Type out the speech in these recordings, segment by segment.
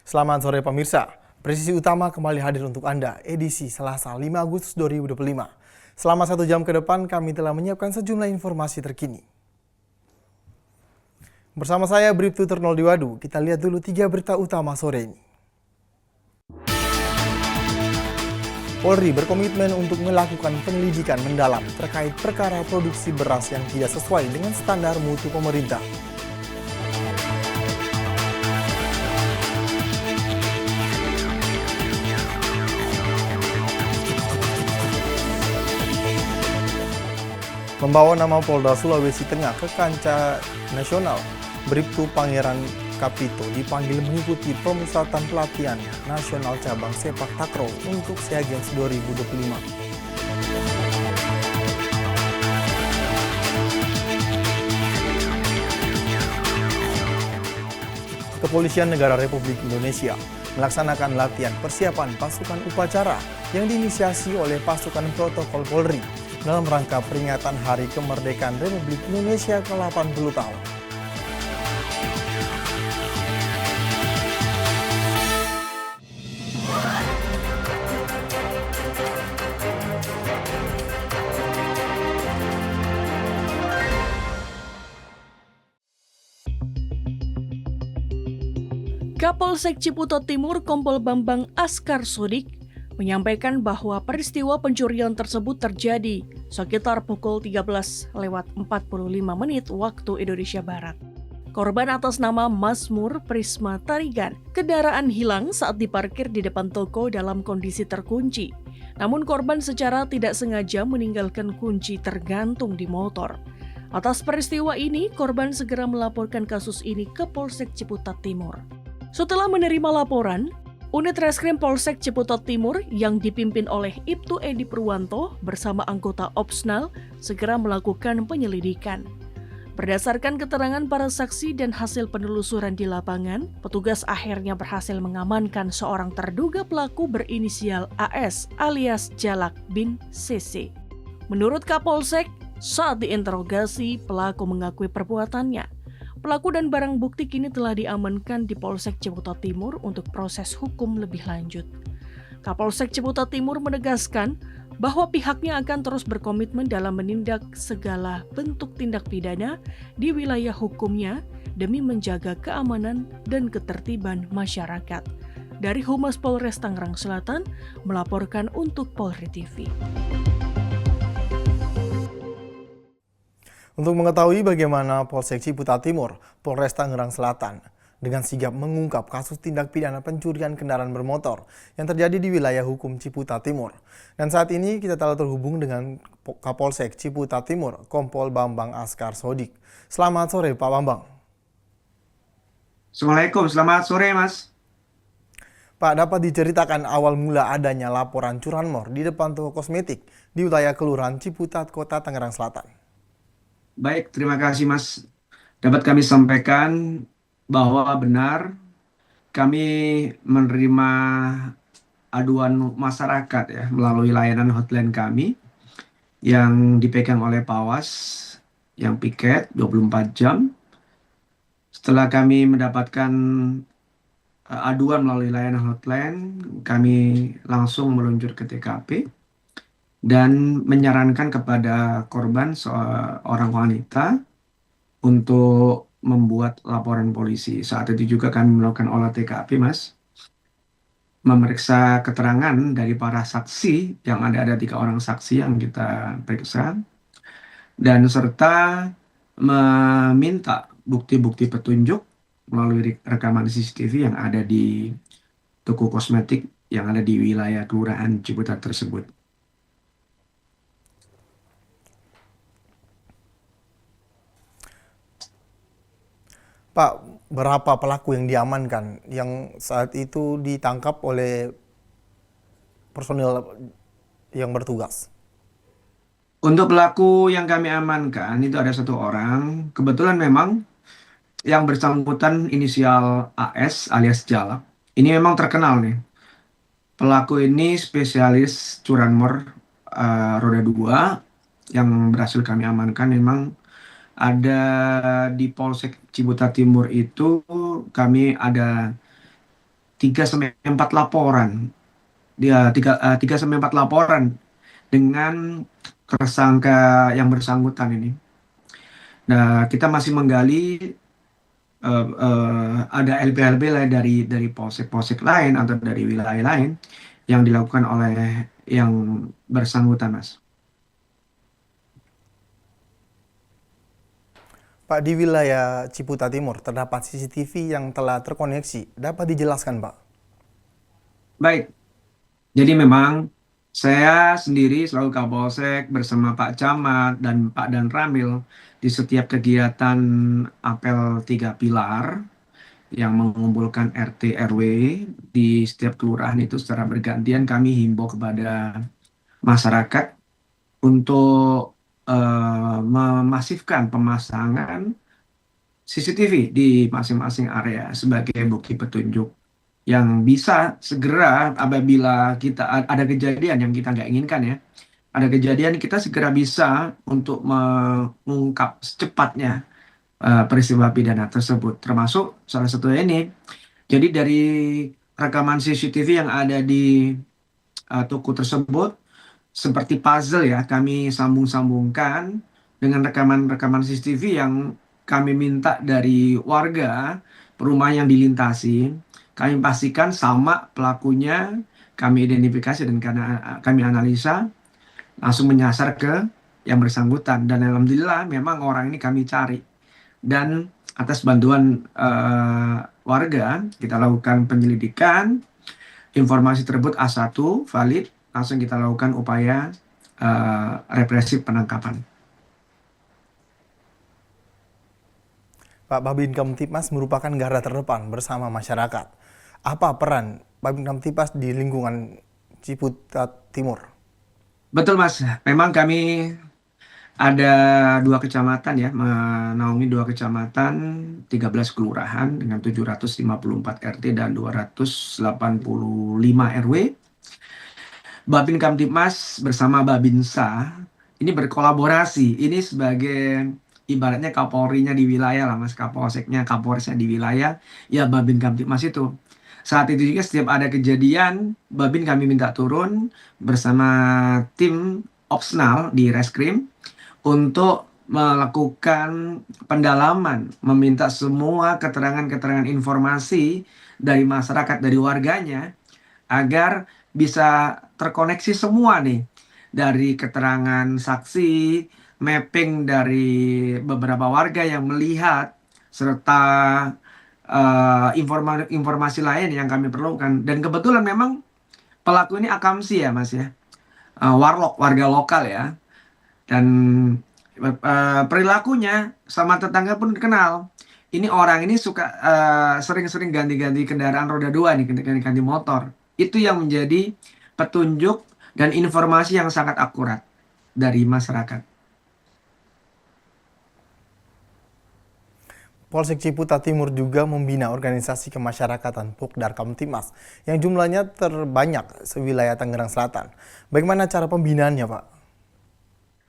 Selamat sore pemirsa. Presisi utama kembali hadir untuk Anda, edisi Selasa 5 Agustus 2025. Selama 1 jam ke depan kami telah menyiapkan sejumlah informasi terkini. Bersama saya Bribtu Ternol Diwadu, kita lihat dulu 3 berita utama sore ini. Polri berkomitmen untuk melakukan penyelidikan mendalam terkait perkara produksi beras yang tidak sesuai dengan standar mutu pemerintah. Membawa nama Polda Sulawesi Tengah ke kancah nasional, Bribtu Pangeran Kapito dipanggil mengikuti pemusatan pelatihan nasional cabang sepak takraw untuk SEA Games 2025. Kepolisian Negara Republik Indonesia melaksanakan latihan persiapan pasukan upacara yang diinisiasi oleh pasukan protokol Polri dalam rangka peringatan Hari Kemerdekaan Republik Indonesia ke-80 tahun. Kapolsek Ciputat Timur Kompol Bambang Askar Sodik menyampaikan bahwa peristiwa pencurian tersebut terjadi sekitar pukul 13:45 waktu Indonesia Barat. Korban atas nama Mazmur Prisma Tarigan, kendaraan hilang saat diparkir di depan toko dalam kondisi terkunci. Namun korban secara tidak sengaja meninggalkan kunci tergantung di motor. Atas peristiwa ini, korban segera melaporkan kasus ini ke Polsek Ciputat Timur. Setelah menerima laporan, Unit Reskrim Polsek Ciputat Timur yang dipimpin oleh Ibtu Edi Purwanto bersama anggota Opsnal segera melakukan penyelidikan. Berdasarkan keterangan para saksi dan hasil penelusuran di lapangan, petugas akhirnya berhasil mengamankan seorang terduga pelaku berinisial AS alias Jalak bin CC. Menurut Kapolsek, saat diinterogasi, pelaku mengakui perbuatannya. Pelaku dan barang bukti kini telah diamankan di Polsek Ciputat Timur untuk proses hukum lebih lanjut. Kapolsek Ciputat Timur menegaskan bahwa pihaknya akan terus berkomitmen dalam menindak segala bentuk tindak pidana di wilayah hukumnya demi menjaga keamanan dan ketertiban masyarakat. Dari Humas Polres Tangerang Selatan melaporkan untuk Polri TV. Untuk mengetahui bagaimana Polsek Ciputat Timur, Polres Tangerang Selatan dengan sigap mengungkap kasus tindak pidana pencurian kendaraan bermotor yang terjadi di wilayah hukum Ciputat Timur. Dan saat ini kita telah terhubung dengan Kapolsek Ciputat Timur, Kompol Bambang Askar Sodik. Selamat sore Pak Bambang. Assalamualaikum, selamat sore Mas. Pak, dapat diceritakan awal mula adanya laporan curanmor di depan toko kosmetik di wilayah Kelurahan Ciputat, Kota Tangerang Selatan? Baik, terima kasih Mas. Dapat kami sampaikan bahwa benar kami menerima aduan masyarakat ya melalui layanan hotline kami yang dipegang oleh Pawas yang piket 24 jam. Setelah kami mendapatkan aduan melalui layanan hotline, kami langsung meluncur ke TKP dan menyarankan kepada korban seorang wanita untuk membuat laporan polisi. Saat itu juga kami melakukan olah TKP, Mas. Memeriksa keterangan dari para saksi, yang ada 3 orang saksi yang kita periksa. Dan serta meminta bukti-bukti petunjuk melalui rekaman CCTV yang ada di toko kosmetik yang ada di wilayah Kelurahan Ciputat tersebut. Pak, berapa pelaku yang diamankan yang saat itu ditangkap oleh personil yang bertugas? Untuk pelaku yang kami amankan itu ada 1 orang. Kebetulan memang yang bersangkutan inisial AS alias Jalak. Ini memang terkenal nih. Pelaku ini spesialis curanmor roda 2 yang berhasil kami amankan. Memang ada di Polsek Ciputat Timur itu kami ada 3 sampai 4 laporan. Dia 3 sampai 4 laporan dengan tersangka yang bersangkutan ini. Nah, kita masih menggali ada LP-LP lain dari polsek-polsek lain atau dari wilayah lain yang dilakukan oleh yang bersangkutan, Mas. Pak, di wilayah Ciputa Timur terdapat CCTV yang telah terkoneksi. Dapat dijelaskan, Pak? Baik, jadi memang saya sendiri selaku Kapolsek bersama Pak Camat dan Pak Dan Ramil di setiap kegiatan apel 3 pilar yang mengumpulkan RT RW di setiap kelurahan itu secara bergantian kami himbau kepada masyarakat untuk memasifkan pemasangan CCTV di masing-masing area sebagai bukti petunjuk yang bisa segera apabila kita ada kejadian yang kita nggak inginkan ya. Ada kejadian kita segera bisa untuk mengungkap secepatnya peristiwa pidana tersebut. Termasuk salah satunya ini. Jadi dari rekaman CCTV yang ada di toko tersebut seperti puzzle ya, kami sambung-sambungkan dengan rekaman-rekaman CCTV yang kami minta dari warga perumahan yang dilintasi. Kami pastikan sama pelakunya, kami identifikasi dan karena kami analisa langsung menyasar ke yang bersangkutan dan alhamdulillah memang orang ini kami cari dan atas bantuan warga kita lakukan penyelidikan. Informasi tersebut A1 valid, langsung kita lakukan upaya represif penangkapan. Pak, Babin Kamtipmas merupakan garda terdepan bersama masyarakat. Apa peran Babin Kamtipmas di lingkungan Ciputa Timur? Betul Mas, memang kami ada 2 kecamatan ya, menaungi 2 kecamatan, 13 kelurahan dengan 754 RT dan 285 RW. Babin Kamtipmas bersama Babinsa ini berkolaborasi. Ini sebagai ibaratnya Kapolrinya di wilayah lah Mas, Kapolseknya, Kapolresnya di wilayah, ya Babin Kamtipmas itu. Saat itu juga setiap ada kejadian, Babin kami minta turun bersama tim Opsnal di Reskrim untuk melakukan pendalaman, meminta semua keterangan-keterangan informasi dari masyarakat, dari warganya, agar bisa terkoneksi semua nih. Dari keterangan saksi, mapping dari beberapa warga yang melihat, serta informasi lain yang kami perlukan. Dan kebetulan memang pelaku ini akamsi ya Mas ya, warlock, warga lokal ya. Dan perilakunya sama tetangga pun dikenal. Ini orang ini suka sering-sering ganti-ganti kendaraan roda 2 nih, ganti-ganti motor. Itu yang menjadi petunjuk dan informasi yang sangat akurat dari masyarakat. Polsek Ciputa Timur juga membina organisasi kemasyarakatan Pokdar Kamtipmas yang jumlahnya terbanyak sewilayah Tangerang Selatan. Bagaimana cara pembinaannya, Pak?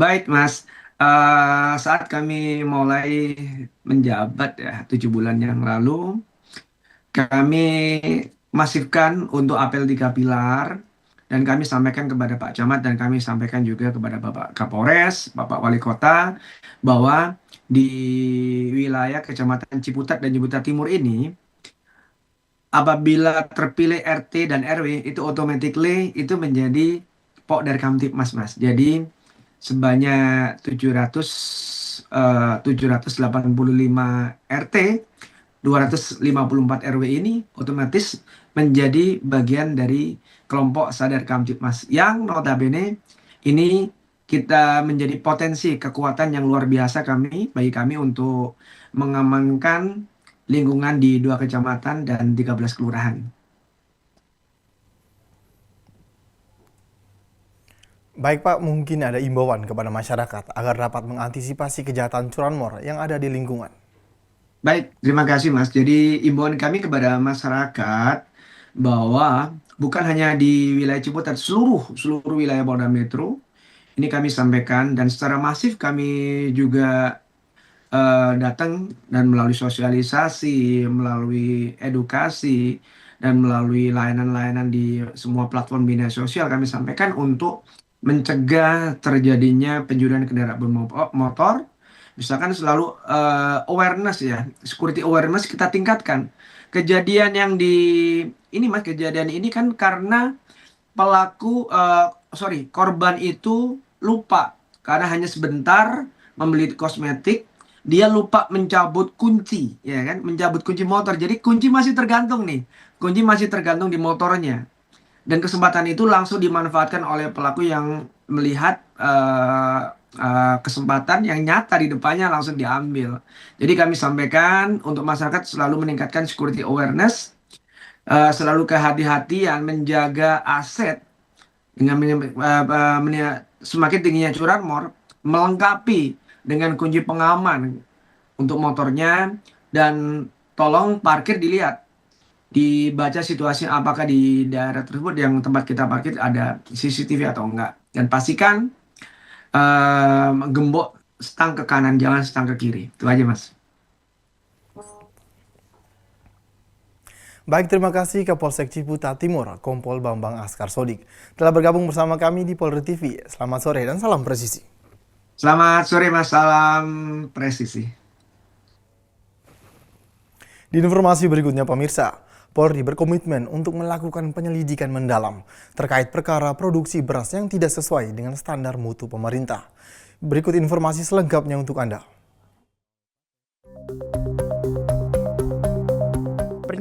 Baik, Mas. Saat kami mulai menjabat ya 7 bulan yang lalu, kami masifkan untuk apel 3 pilar dan kami sampaikan kepada Pak Camat dan kami sampaikan juga kepada Bapak Kapolres, Bapak Wali Kota bahwa di wilayah Kecamatan Ciputat dan Ciputat Timur ini apabila terpilih RT dan RW itu automatically itu menjadi Pokdar Kamtipmas Mas. Jadi sebanyak 785 RT, 254 RW ini otomatis menjadi bagian dari kelompok Sadar Kamtipmas yang notabene ini kita menjadi potensi kekuatan yang luar biasa bagi kami untuk mengamankan lingkungan di 2 kecamatan dan 13 kelurahan. Baik Pak, mungkin ada imbauan kepada masyarakat agar dapat mengantisipasi kejahatan curanmor yang ada di lingkungan. Baik, terima kasih Mas. Jadi imbauan kami kepada masyarakat bahwa bukan hanya di wilayah Ciputat, seluruh wilayah Polda Metro ini kami sampaikan dan secara masif kami juga datang dan melalui sosialisasi, melalui edukasi dan melalui layanan-layanan di semua platform media sosial kami sampaikan untuk mencegah terjadinya pencurian kendaraan bermotor. Misalkan selalu awareness ya, security awareness kita tingkatkan. Kejadian yang kejadian ini kan karena korban itu lupa karena hanya sebentar membeli kosmetik, dia lupa mencabut kunci, ya kan, mencabut kunci motor. Jadi kunci masih tergantung di motornya. Dan kesempatan itu langsung dimanfaatkan oleh pelaku yang melihat kesempatan yang nyata di depannya langsung diambil. Jadi kami sampaikan untuk masyarakat selalu meningkatkan security awareness, selalu kehati-hatian menjaga aset dengan semakin tingginya curanmor, melengkapi dengan kunci pengaman untuk motornya, dan tolong parkir dilihat, dibaca situasi apakah di daerah tersebut yang tempat kita parkir ada CCTV atau enggak, dan pastikan gembok stang ke kanan, jangan stang ke kiri. Itu aja, Mas. Baik, terima kasih Kapolsek Ciputa Timur, Kompol Bambang Askar Sodik, telah bergabung bersama kami di Polri TV. Selamat sore dan salam presisi. Selamat sore, Mas. Salam presisi. Di informasi berikutnya, pemirsa, Polri berkomitmen untuk melakukan penyelidikan mendalam terkait perkara produksi beras yang tidak sesuai dengan standar mutu pemerintah. Berikut informasi selengkapnya untuk Anda.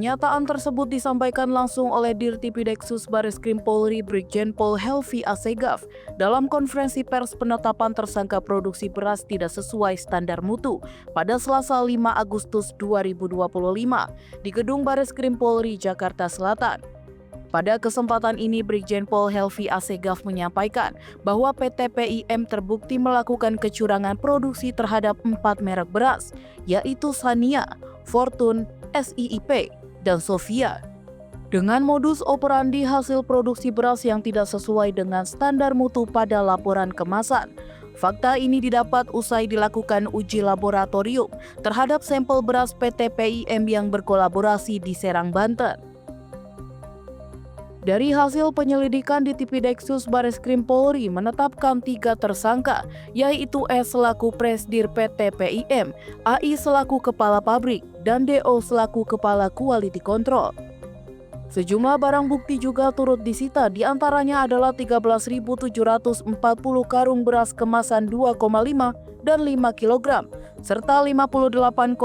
Pernyataan tersebut disampaikan langsung oleh Dirtipideksus Bareskrim Polri Brigjen Pol Helvi Assegaf dalam konferensi pers penetapan tersangka produksi beras tidak sesuai standar mutu pada Selasa 5 Agustus 2025 di Gedung Bareskrim Polri Jakarta Selatan. Pada kesempatan ini, Brigjen Pol Helvi Assegaf menyampaikan bahwa PT PIM terbukti melakukan kecurangan produksi terhadap 4 merek beras, yaitu Sania, Fortune, SIIP, dan Sofia. Dengan modus operandi hasil produksi beras yang tidak sesuai dengan standar mutu pada laporan kemasan. Fakta ini didapat usai dilakukan uji laboratorium terhadap sampel beras PT PIM yang berkolaborasi di Serang, Banten. Dari hasil penyelidikan di Tipideksus Bareskrim Polri menetapkan 3 tersangka, yaitu S selaku Presdir PT PIM, AI selaku Kepala Pabrik, dan DO selaku Kepala Quality Control. Sejumlah barang bukti juga turut disita, diantaranya adalah 13.740 karung beras kemasan 2,5 dan 5 kg, serta 58,9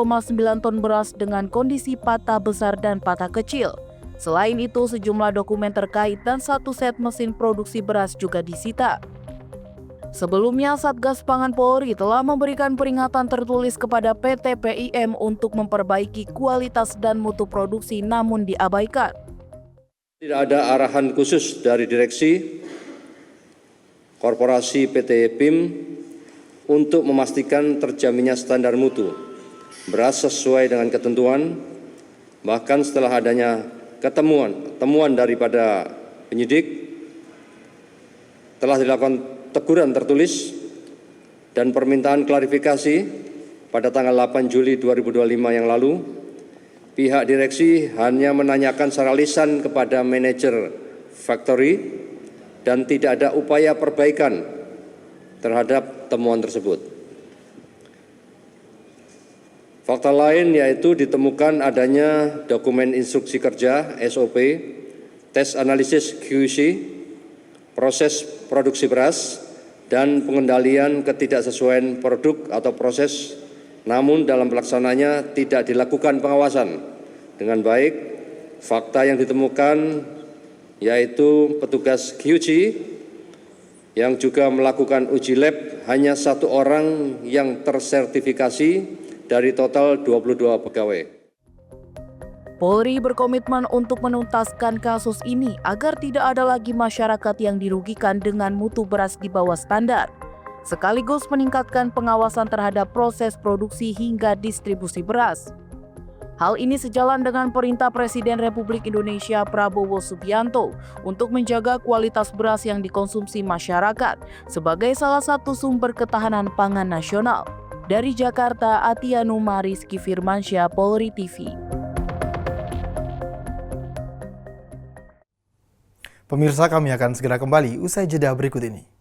ton beras dengan kondisi patah besar dan patah kecil. Selain itu, sejumlah dokumen terkait dan 1 set mesin produksi beras juga disita. Sebelumnya, Satgas Pangan Polri telah memberikan peringatan tertulis kepada PT PIM untuk memperbaiki kualitas dan mutu produksi namun diabaikan. Tidak ada arahan khusus dari direksi korporasi PT PIM untuk memastikan terjaminnya standar mutu beras sesuai dengan ketentuan. Bahkan setelah adanya temuan daripada penyidik, telah dilakukan teguran tertulis dan permintaan klarifikasi pada tanggal 8 Juli 2025 yang lalu. Pihak direksi hanya menanyakan secara lisan kepada manajer factory dan tidak ada upaya perbaikan terhadap temuan tersebut. Fakta lain yaitu ditemukan adanya dokumen instruksi kerja (SOP), tes analisis QC, proses produksi beras, dan pengendalian ketidaksesuaian produk atau proses, namun dalam pelaksananya tidak dilakukan pengawasan dengan baik. Fakta yang ditemukan yaitu petugas QC yang juga melakukan uji lab hanya 1 orang yang tersertifikasi dari total 22 pegawai. Polri berkomitmen untuk menuntaskan kasus ini agar tidak ada lagi masyarakat yang dirugikan dengan mutu beras di bawah standar, sekaligus meningkatkan pengawasan terhadap proses produksi hingga distribusi beras. Hal ini sejalan dengan perintah Presiden Republik Indonesia Prabowo Subianto untuk menjaga kualitas beras yang dikonsumsi masyarakat sebagai salah satu sumber ketahanan pangan nasional. Dari Jakarta, Atianu Mariski Firmansyah, Polri TV. Pemirsa, kami akan segera kembali usai jeda berikut ini.